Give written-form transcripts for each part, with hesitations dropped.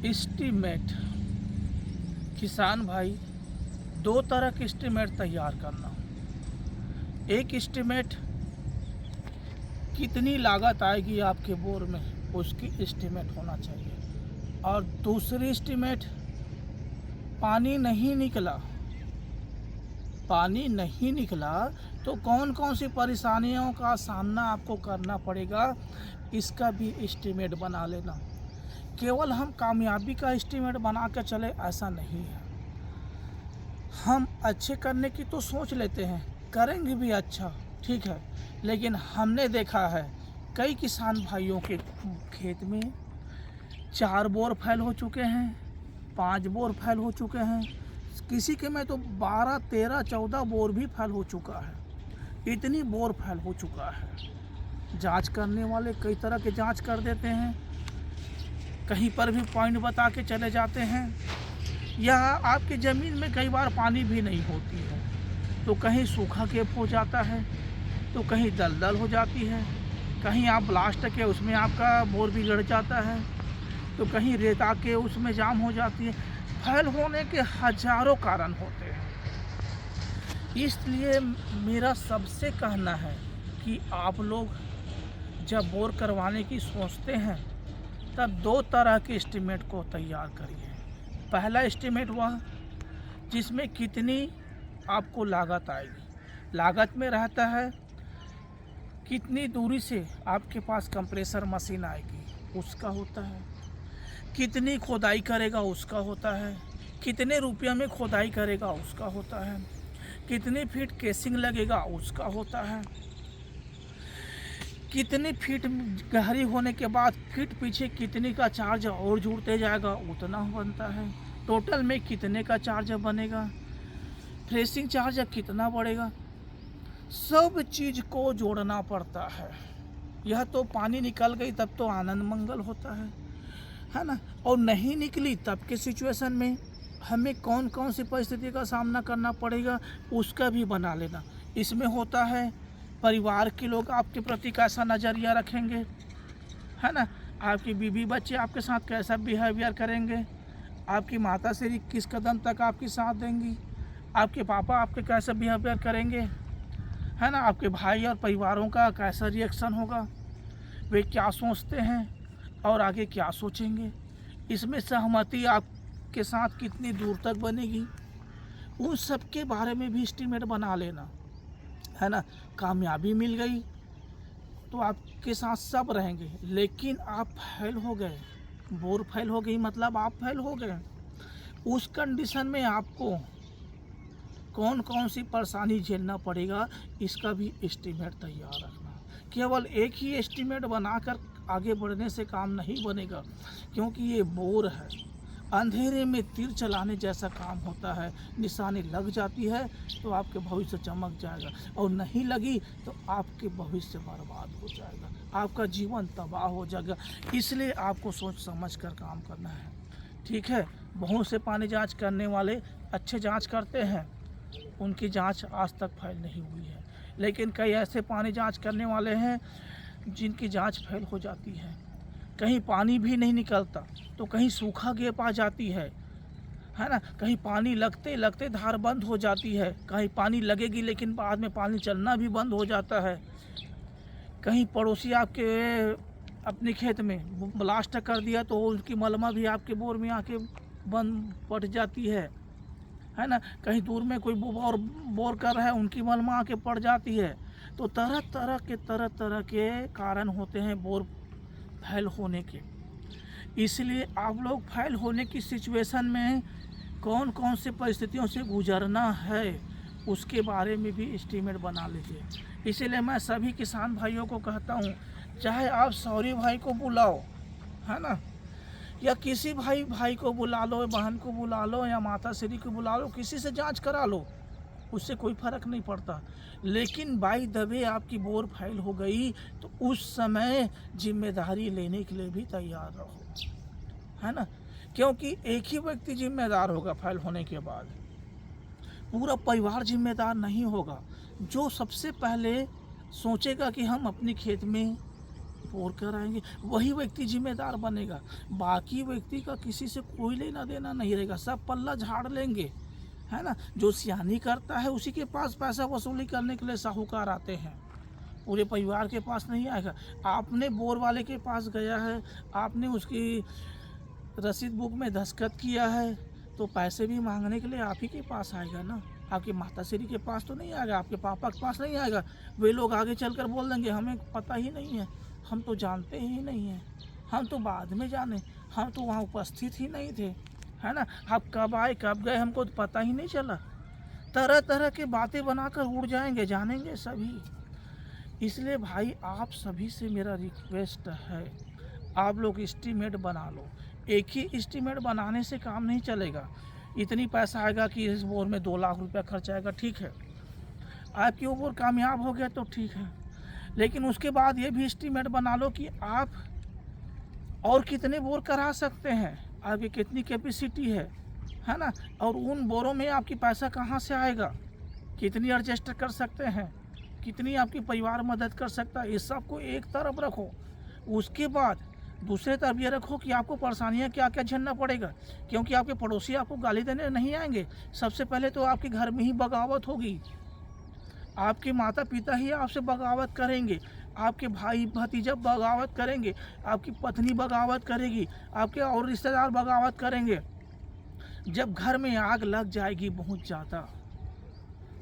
Estimate किसान भाई, दो तरह के एस्टीमेट तैयार करना। एक एस्टीमेट कितनी लागत आएगी आपके बोर में, उसकी एस्टीमेट होना चाहिए। और दूसरी एस्टीमेट, पानी नहीं निकला, पानी नहीं निकला तो कौन कौन सी परेशानियों का सामना आपको करना पड़ेगा, इसका भी एस्टीमेट बना लेना। केवल हम कामयाबी का एस्टीमेट बना कर चले, ऐसा नहीं है। हम अच्छे करने की तो सोच लेते हैं, करेंगे भी अच्छा, ठीक है, लेकिन हमने देखा है कई किसान भाइयों के खेत में 4 बोर फैल हो चुके हैं, 5 बोर फैल हो चुके हैं, किसी के में तो 12, 13, 14 बोर भी फैल हो चुका है। इतनी बोर फैल हो चुका है। जांच करने वाले कई तरह के जांच कर देते हैं, कहीं पर भी पॉइंट बता के चले जाते हैं, या आपकी ज़मीन में कई बार पानी भी नहीं होती है, तो कहीं सूखा गेप हो जाता है, तो कहीं दलदल हो जाती है, कहीं आप ब्लास्ट के उसमें आपका बोर बिगड़ जाता है, तो कहीं रेता के उसमें जाम हो जाती है। फैल होने के हजारों कारण होते हैं। इसलिए मेरा सबसे कहना है कि आप लोग जब बोर करवाने की सोचते हैं तब 2 तरह के एस्टीमेट को तैयार करिए। पहला एस्टीमेट वह जिसमें कितनी आपको लागत आएगी, लागत में रहता है कितनी दूरी से आपके पास कंप्रेसर मशीन आएगी, उसका होता है, कितनी खोदाई करेगा उसका होता है, कितने रुपये में खोदाई करेगा उसका होता है, कितनी फीट केसिंग लगेगा उसका होता है, कितनी फीट गहरी होने के बाद फीट पीछे कितनी का चार्ज और जुड़ते जाएगा उतना बनता है, टोटल में कितने का चार्ज बनेगा, फ्रेशिंग चार्ज कितना बढ़ेगा, सब चीज़ को जोड़ना पड़ता है। यह तो पानी निकल गई तब तो आनंद मंगल होता है ना। और नहीं निकली तब के सिचुएशन में हमें कौन कौन सी परिस्थिति का सामना करना पड़ेगा, उसका भी बना लेना। इसमें होता है परिवार के लोग आपके प्रति कैसा नज़रिया रखेंगे, है ना, आपकी बीवी बच्चे आपके साथ कैसा बिहेवियर करेंगे, आपकी माता श्री किस कदम तक आपकी साथ देंगी, आपके पापा आपके कैसे बिहेवियर करेंगे, है ना, आपके भाई और परिवारों का कैसा रिएक्शन होगा, वे क्या सोचते हैं और आगे क्या सोचेंगे, इसमें सहमति आपके साथ कितनी दूर तक बनेगी, उन सब के बारे में भी एस्टीमेट बना लेना, है ना। कामयाबी मिल गई तो आपके साथ सब रहेंगे, लेकिन आप फेल हो गए, बोर फेल हो गई मतलब आप फेल हो गए, उस कंडीशन में आपको कौन कौन सी परेशानी झेलना पड़ेगा, इसका भी एस्टीमेट तैयार रखना। केवल एक ही एस्टीमेट बनाकर आगे बढ़ने से काम नहीं बनेगा, क्योंकि ये बोर है, अंधेरे में तीर चलाने जैसा काम होता है। निशानी लग जाती है तो आपके भविष्य चमक जाएगा, और नहीं लगी तो आपके भविष्य बर्बाद हो जाएगा, आपका जीवन तबाह हो जाएगा। इसलिए आपको सोच समझ कर काम करना है, ठीक है। बहुत से पानी जांच करने वाले अच्छे जांच करते हैं, उनकी जांच आज तक फेल नहीं हुई है, लेकिन कई ऐसे पानी जांच करने वाले हैं जिनकी जांच फेल हो जाती है। कहीं पानी भी नहीं निकलता तो कहीं सूखा गेप आ जाती है ना, कहीं पानी लगते लगते धार बंद हो जाती है, कहीं पानी लगेगी लेकिन बाद में पानी चलना भी बंद हो जाता है, कहीं पड़ोसी आपके अपने खेत में ब्लास्ट कर दिया तो उनकी मलमा भी आपके बोर में आके बंद पड़ जाती है ना, कहीं दूर में कोई बोर कर रहा है उनकी मलमा आके पड़ जाती है। तो तरह तरह के कारण होते हैं बोर फेल होने के। इसलिए आप लोग फेल होने की सिचुएशन में कौन कौन से परिस्थितियों से गुजरना है, उसके बारे में भी एस्टीमेट बना लीजिए। इसीलिए मैं सभी किसान भाइयों को कहता हूँ, चाहे आप सौरी भाई को बुलाओ, है ना, या किसी भाई को बुला लो, बहन को बुला लो, या माता श्री को बुला लो, किसी से जांच करा लो, उससे कोई फ़र्क नहीं पड़ता। लेकिन बाई द वे आपकी बोर फेल हो गई तो उस समय जिम्मेदारी लेने के लिए भी तैयार रहो, है ना, क्योंकि एक ही व्यक्ति जिम्मेदार होगा फेल होने के बाद, पूरा परिवार जिम्मेदार नहीं होगा। जो सबसे पहले सोचेगा कि हम अपने खेत में बोर कराएंगे, वही व्यक्ति जिम्मेदार बनेगा। बाकी व्यक्ति का किसी से कोई लेना देना नहीं रहेगा, सब पल्ला झाड़ लेंगे, है ना। जो सियानी करता है उसी के पास पैसा वसूली करने के लिए साहूकार आते हैं, पूरे परिवार के पास नहीं आएगा। आपने बोर वाले के पास गया है, आपने उसकी रसीद बुक में दस्तखत किया है, तो पैसे भी मांगने के लिए आप ही के पास आएगा ना, आपकी माता श्री के पास तो नहीं आएगा, आपके पापा के पास नहीं आएगा। वे लोग आगे चलकर बोल देंगे हमें पता ही नहीं है, हम तो जानते ही नहीं हैं, हम तो बाद में जाने, हम तो वहाँ उपस्थित ही नहीं थे, है ना। आप कब आए कब गए हमको तो पता ही नहीं चला। तरह तरह की बातें बनाकर उड़ जाएंगे, जानेंगे सभी। इसलिए भाई आप सभी से मेरा रिक्वेस्ट है, आप लोग एस्टीमेट बना लो। एक ही एस्टीमेट बनाने से काम नहीं चलेगा। इतनी पैसा आएगा कि इस बोर में 2 लाख रुपया खर्च आएगा, ठीक है, आपके ऊपर कामयाब हो गया तो ठीक है, लेकिन उसके बाद ये भी एस्टीमेट बना लो कि आप और कितने बोर करा सकते हैं, आपकी कितनी कैपेसिटी है ना। और उन बोरों में आपकी पैसा कहाँ से आएगा, कितनी एडजस्ट कर सकते हैं, कितनी आपकी परिवार मदद कर सकता है, इस सब को एक तरफ रखो। उसके बाद दूसरे तरफ ये रखो कि आपको परेशानियाँ क्या क्या झेलना पड़ेगा, क्योंकि आपके पड़ोसी आपको गाली देने नहीं आएंगे। सबसे पहले तो आपके घर में ही बगावत होगी, आपके माता पिता ही आपसे बगावत करेंगे, आपके भाई भतीजा बगावत करेंगे, आपकी पत्नी बगावत करेगी, आपके और रिश्तेदार बगावत करेंगे। जब घर में आग लग जाएगी बहुत ज़्यादा,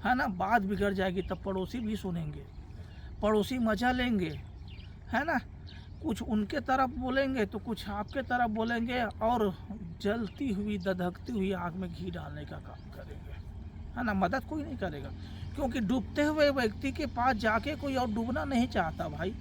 है ना, बात बिगड़ जाएगी, तब पड़ोसी भी सुनेंगे, पड़ोसी मज़ा लेंगे, है ना। कुछ उनके तरफ बोलेंगे तो कुछ आपके तरफ बोलेंगे, और जलती हुई धधकती हुई आग में घी डालने का काम करेंगे, है ना। मदद कोई नहीं करेगा, क्योंकि डूबते हुए व्यक्ति के पास जाके कोई और डूबना नहीं चाहता भाई,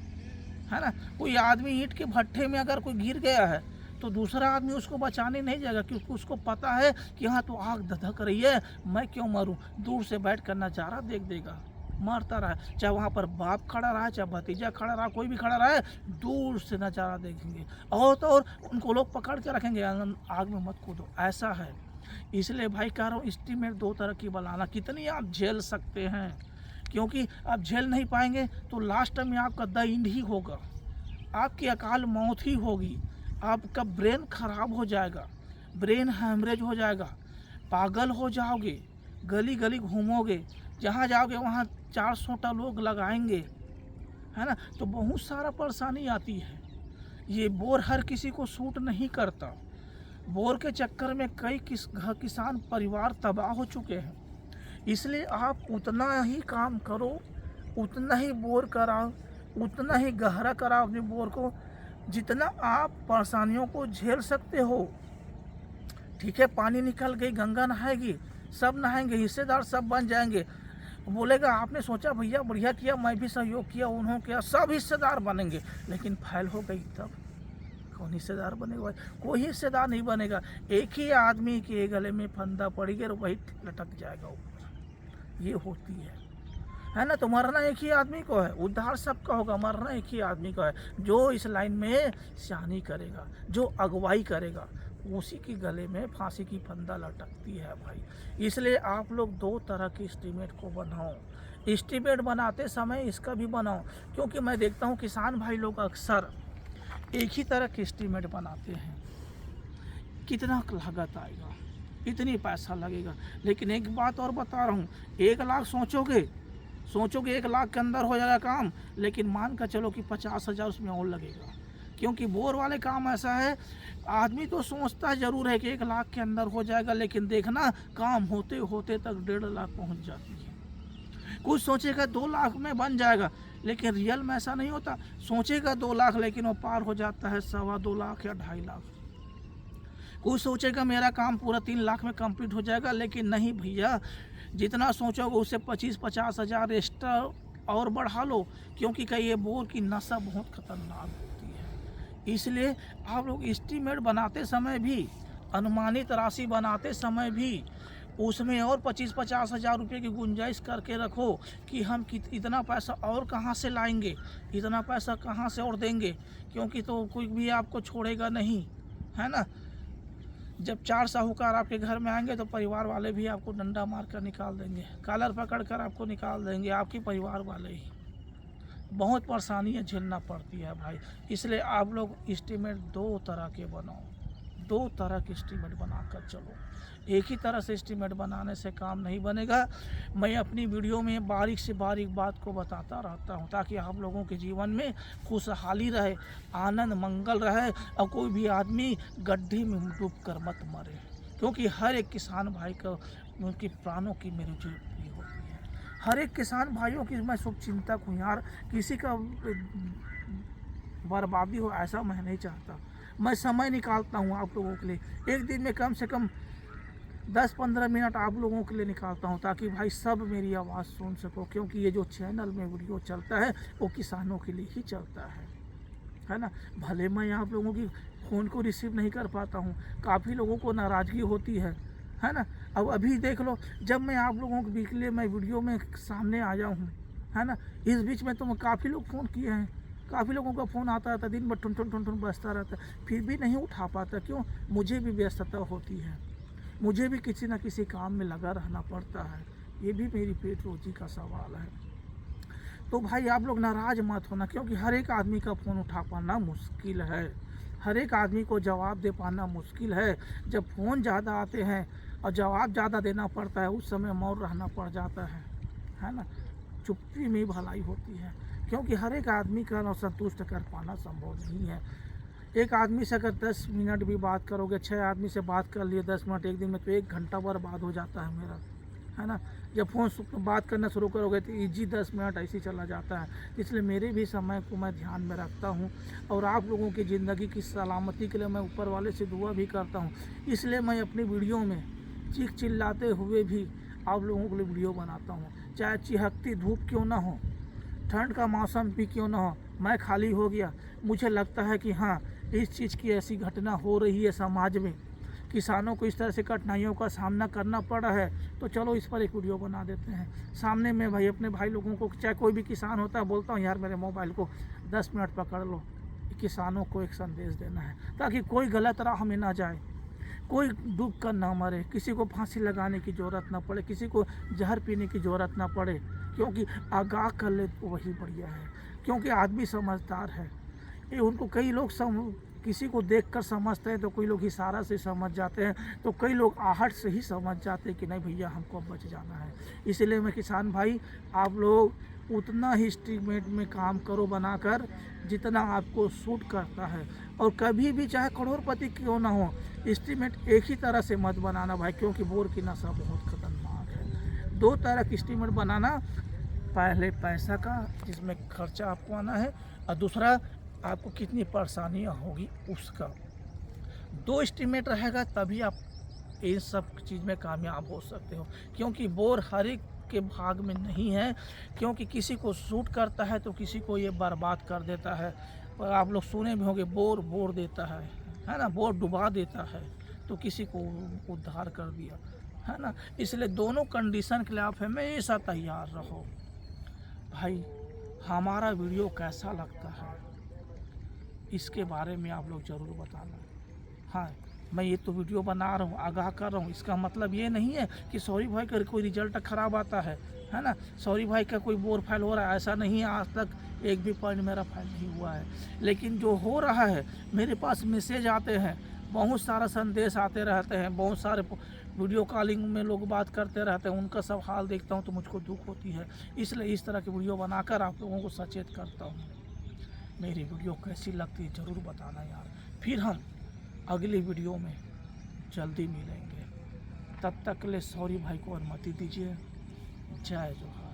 है ना। कोई आदमी ईंट के भट्ठे में अगर कोई गिर गया है तो दूसरा आदमी उसको बचाने नहीं जाएगा, क्योंकि उसको पता है कि यहाँ तो आग धधक रही है, मैं क्यों मरूं। दूर से बैठ कर नज़ारा देख देगा, मरता रहा, चाहे वहाँ पर बाप खड़ा रहा, चाहे भतीजा खड़ा रहा, कोई भी खड़ा रहा है, दूर से नज़ारा देखेंगे। और तो और उनको लोग पकड़ के रखेंगे, आग में मत कूदो, ऐसा है। इसलिए भाई कह रहा हूँ एस्टीमेट 2 तरह की बनाना, कितनी आप झेल सकते हैं, क्योंकि आप झेल नहीं पाएंगे तो लास्ट में आपका द एंड ही होगा, आपकी अकाल मौत ही होगी, आपका ब्रेन खराब हो जाएगा, ब्रेन हैमरेज हो जाएगा, पागल हो जाओगे, गली गली घूमोगे, जहाँ जाओगे वहाँ 400 लोग लगाएंगे, है ना। तो बहुत सारा परेशानी आती है। ये बोर हर किसी को सूट नहीं करता। बोर के चक्कर में कई किसान परिवार तबाह हो चुके हैं। इसलिए आप उतना ही काम करो, उतना ही बोर कराओ, उतना ही गहरा कराओ अपने बोर को, जितना आप परेशानियों को झेल सकते हो। ठीक है, पानी निकल गई, गंगा नहाएगी, सब नहाएंगे, हिस्सेदार सब बन जाएंगे। बोलेगा आपने सोचा भैया बढ़िया किया, मैं भी सहयोग किया, उन्होंने किया, सब हिस्सेदार बनेंगे, लेकिन फैल हो गई तब कौन हिस्सेदार बनेगा? कोई हिस्सेदार नहीं बनेगा। एक ही आदमी के गले में फंदा पड़ेगा और वही लटक जाएगा ऊपर। ये होती है ना। तो मरना एक ही आदमी को है, उद्धार सबका होगा, मरना एक ही आदमी का है। जो इस लाइन में सियानी करेगा, जो अगुवाई करेगा, उसी के गले में फांसी की फंदा लटकती है भाई। इसलिए आप लोग 2 तरह के एस्टीमेट को बनाओ। एस्टीमेट बनाते समय इसका भी बनाओ, क्योंकि मैं देखता हूँ किसान भाई लोग अक्सर एक ही तरह के एस्टीमेट बनाते हैं। कितना लागत आएगा, इतनी पैसा लगेगा, लेकिन एक बात और बता रहा हूँ, 1 लाख सोचोगे 1 लाख के अंदर हो जाएगा काम, लेकिन मान कर चलो कि 50,000 उसमें और लगेगा। क्योंकि बोर वाले काम ऐसा है, आदमी तो सोचता जरूर है कि 1 लाख के अंदर हो जाएगा, लेकिन देखना काम होते होते तक 1.5 लाख पहुंच जाती है। कुछ सोचेगा 2 लाख में बन जाएगा, लेकिन रियल में ऐसा नहीं होता। सोचेगा 2 लाख, लेकिन वो पार हो जाता है 2.25 लाख या 2.5 लाख। कोई सोचेगा मेरा काम पूरा 3 लाख में कंप्लीट हो जाएगा, लेकिन नहीं भैया, जितना सोचोगे उससे 25-50 हज़ार एक्स्ट्रा और बढ़ा लो, क्योंकि ये बोर की नशा बहुत खतरनाक होती है। इसलिए आप लोग एस्टीमेट बनाते समय भी, अनुमानित राशि बनाते समय भी उसमें और 25-50 हज़ार रुपये की गुंजाइश करके रखो कि हम इतना पैसा और कहाँ से लाएंगे, इतना पैसा कहाँ से और देंगे, क्योंकि तो कोई भी आपको छोड़ेगा नहीं, है ना। जब 4 साहूकार आपके घर में आएंगे तो परिवार वाले भी आपको डंडा मार कर निकाल देंगे, कॉलर पकड़ कर आपको निकाल देंगे, आपके परिवार वाले ही। बहुत परेशानियाँ झेलना पड़ती है भाई। इसलिए आप लोग एस्टीमेट 2 तरह के बनाओ, 2 तरह के एस्टीमेट बनाकर चलो। एक ही तरह से एस्टीमेट बनाने से काम नहीं बनेगा। मैं अपनी वीडियो में बारीक से बारीक बात को बताता रहता हूँ ताकि आप लोगों के जीवन में खुशहाली रहे, आनंद मंगल रहे और कोई भी आदमी गड्ढे में डूब कर मत मरे, क्योंकि हर एक किसान भाई का उनके प्राणों की मेरी जरूरत होती है। हर एक किसान भाइयों की मैं शुभ चिंतक हूँ यार, किसी का बर्बादी हो ऐसा मैं नहीं चाहता। मैं समय निकालता हूँ आप लोगों के लिए, एक दिन में कम से कम 10-15 मिनट आप लोगों के लिए निकालता हूँ ताकि भाई सब मेरी आवाज़ सुन सको, क्योंकि ये जो चैनल में वीडियो चलता है वो किसानों के लिए ही चलता है ना। भले मैं आप लोगों की फ़ोन को रिसीव नहीं कर पाता हूँ, काफ़ी लोगों को नाराज़गी होती है ना। अब अभी देख लो, जब मैं आप लोगों के लिए मैं वीडियो में सामने आया हूँ, है ना, इस बीच में तो काफ़ी लोग फ़ोन किए हैं, काफ़ी लोगों का फ़ोन आता रहता है, दिन भर ठुन ठुन ठुन ठुन बजता रहता है, फिर भी नहीं उठा पाता। क्यों? मुझे भी व्यस्तता होती है, मुझे भी किसी न किसी काम में लगा रहना पड़ता है, ये भी मेरी पेट रोजी का सवाल है। तो भाई आप लोग नाराज़ मत होना, क्योंकि हर एक आदमी का फ़ोन उठा पाना मुश्किल है, हर एक आदमी को जवाब दे पाना मुश्किल है। जब फ़ोन ज़्यादा आते हैं और जवाब ज़्यादा देना पड़ता है, उस समय मौन रहना पड़ जाता है ना। चुप्पी में भलाई होती है, क्योंकि हर एक आदमी का ना संतुष्ट कर पाना संभव नहीं है। एक आदमी से अगर 10 मिनट भी बात करोगे, 6 आदमी से बात कर लिए 10 मिनट एक दिन में, तो 1 घंटा बर्बाद हो जाता है मेरा, है ना। जब फ़ोन बात करना शुरू करोगे तो ईजी 10 मिनट ऐसे ही चला जाता है। इसलिए मेरे भी समय को मैं ध्यान में रखता हूँ और आप लोगों की ज़िंदगी की सलामती के लिए मैं ऊपर वाले से दुआ भी करता हूँ। इसलिए मैं अपनी वीडियो में चीख चिल्लाते हुए भी आप लोगों के लिए वीडियो बनाता हूँ, चाहे चिहकती धूप क्यों ना हो, ठंड का मौसम भी क्यों ना हो। मैं खाली हो गया, मुझे लगता है कि हाँ, इस चीज़ की ऐसी घटना हो रही है समाज में, किसानों को इस तरह से कठिनाइयों का सामना करना पड़ रहा है, तो चलो इस पर एक वीडियो बना देते हैं। सामने में भाई अपने भाई लोगों को, चाहे कोई भी किसान होता है, बोलता हूँ यार मेरे मोबाइल को 10 मिनट पकड़ लो, किसानों को एक संदेश देना है ताकि कोई गलत राह में ना जाए, कोई डूब कर ना मरे, किसी को फांसी लगाने की ज़रूरत ना पड़े, किसी को जहर पीने की ज़रूरत ना पड़े, क्योंकि आगाह कर ले तो वही बढ़िया है। क्योंकि आदमी समझदार है, ये उनको कई लोग किसी को देखकर समझते हैं, तो कोई लोग इशारा से समझ जाते हैं, तो कई लोग आहट से ही समझ जाते हैं कि नहीं भैया हमको बच जाना है। इसलिए मैं किसान भाई, आप लोग उतना ही एस्टीमेट में काम करो बनाकर जितना आपको सूट करता है, और कभी भी चाहे करोड़पति क्यों ना हो, एस्टीमेट एक ही तरह से मत बनाना भाई, क्योंकि बोर की नशा बहुत खतरनाक है। 2 तरह की एस्टीमेट बनाना, पहले पैसा का जिसमें खर्चा आपको आना है, और दूसरा आपको कितनी परेशानियाँ होगी उसका। 2 एस्टीमेट रहेगा तभी आप इन सब चीज़ में कामयाब हो सकते हो, क्योंकि बोर हर एक के भाग में नहीं है, क्योंकि किसी को सूट करता है तो किसी को ये बर्बाद कर देता है। और आप लोग सुने भी होंगे, बोर देता है ना, बोर डुबा देता है, तो किसी को उद्धार कर दिया, है ना। इसलिए दोनों कंडीशन के लिए आप हमेशा तैयार रहो भाई। हमारा वीडियो कैसा लगता है इसके बारे में आप लोग ज़रूर बताना। हाँ, मैं ये तो वीडियो बना रहा हूँ, आगाह कर रहा हूँ, इसका मतलब ये नहीं है कि सॉरी भाई का कोई रिजल्ट ख़राब आता है ना, सॉरी भाई का कोई बोर फाइल हो रहा है, ऐसा नहीं है। आज तक एक भी पॉइंट मेरा फाइल नहीं हुआ है, लेकिन जो हो रहा है, मेरे पास मैसेज आते हैं, बहुत सारा संदेश आते रहते हैं, बहुत सारे वीडियो कॉलिंग में लोग बात करते रहते हैं, उनका सब हाल देखता हूँ तो मुझको दुख होती है। इसलिए इस तरह की वीडियो बनाकर आप लोगों को सचेत करता हूँ। मेरी वीडियो कैसी लगती है ज़रूर बताना यार। फिर हम अगली वीडियो में जल्दी मिलेंगे, तब तक के लिए सॉरी भाई को अनुमति दीजिए। जय जोहार।